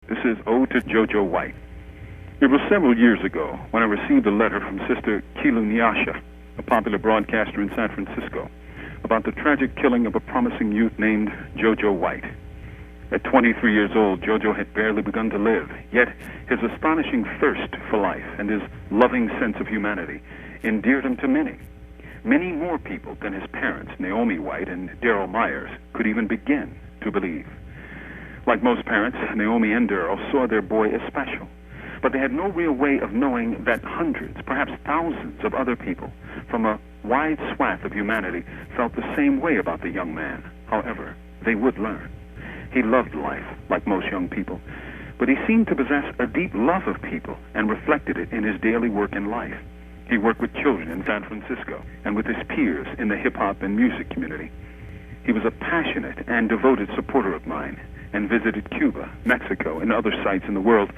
This is Ode to JoJo White. It was several years ago when I received a letter from Sister Kilu Nyasha, a popular broadcaster in San Francisco, about the tragic killing of a promising youth named JoJo White. At 23 years old, JoJo had barely begun to live, yet his astonishing thirst for life and his loving sense of humanity endeared him to many. Many more people than his parents, Naomi White and Daryl Myers, could even begin to believe. Like most parents, Naomi and Daryl saw their boy as special, but they had no real way of knowing that hundreds, perhaps thousands of other people from a wide swath of humanity felt the same way about the young man. However, they would learn. He loved life, like most young people, but he seemed to possess a deep love of people and reflected it in his daily work in life. He worked with children in San Francisco and with his peers in the hip-hop and music community. He was a passionate and devoted supporter of mine and visited Cuba, Mexico, and other sites in the world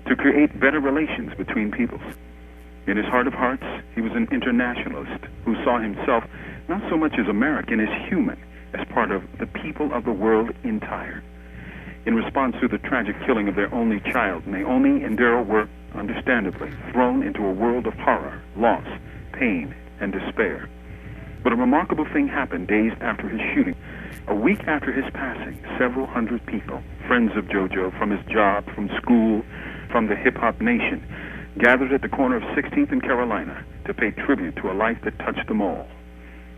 to create better relations between peoples. In his heart of hearts, he was an internationalist who saw himself not so much as American as human, as part of the people of the world entire. In response to the tragic killing of their only child, Naomi and Daryl were, understandably, thrown into a world of horror, loss, pain, and despair. But a remarkable thing happened days after his shooting. A week after his passing, several hundred people, friends of JoJo from his job, from school, from the hip-hop nation, gathered at the corner of 16th and Carolina to pay tribute to a life that touched them all.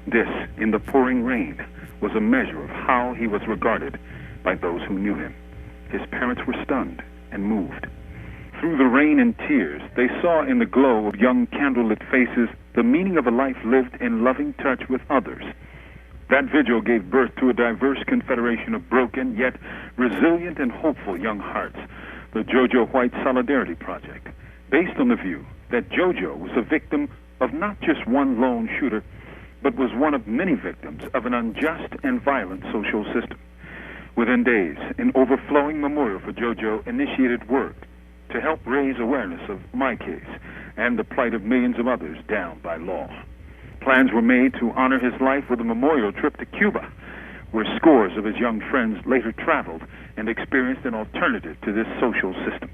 This, in the pouring rain, was a measure of how he was regarded by those who knew him. His parents were stunned and moved. Through the rain and tears, they saw in the glow of young candlelit faces the meaning of a life lived in loving touch with others. That vigil gave birth to a diverse confederation of broken, yet resilient and hopeful young hearts, the JoJo White Solidarity Project, based on the view that JoJo was a victim of not just one lone shooter, but was one of many victims of an unjust and violent social system. Within days, an overflowing memorial for JoJo initiated work to help raise awareness of my case and the plight of millions of others down by law. Plans were made to honor his life with a memorial trip to Cuba, where scores of his young friends later traveled and experienced an alternative to this social system.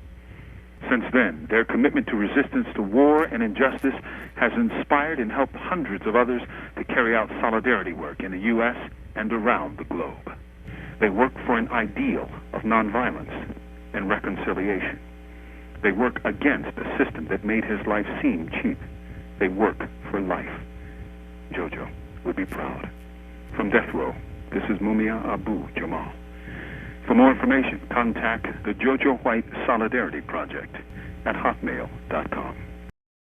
Since then, their commitment to resistance to war and injustice has inspired and helped hundreds of others to carry out solidarity work in the U.S. and around the globe. They work for an ideal of nonviolence and reconciliation. They work against a system that made his life seem cheap. They work for life. JoJo would be proud. From Death Row, this is Mumia Abu-Jamal. For more information, contact the JoJo White Solidarity Project at hotmail.com.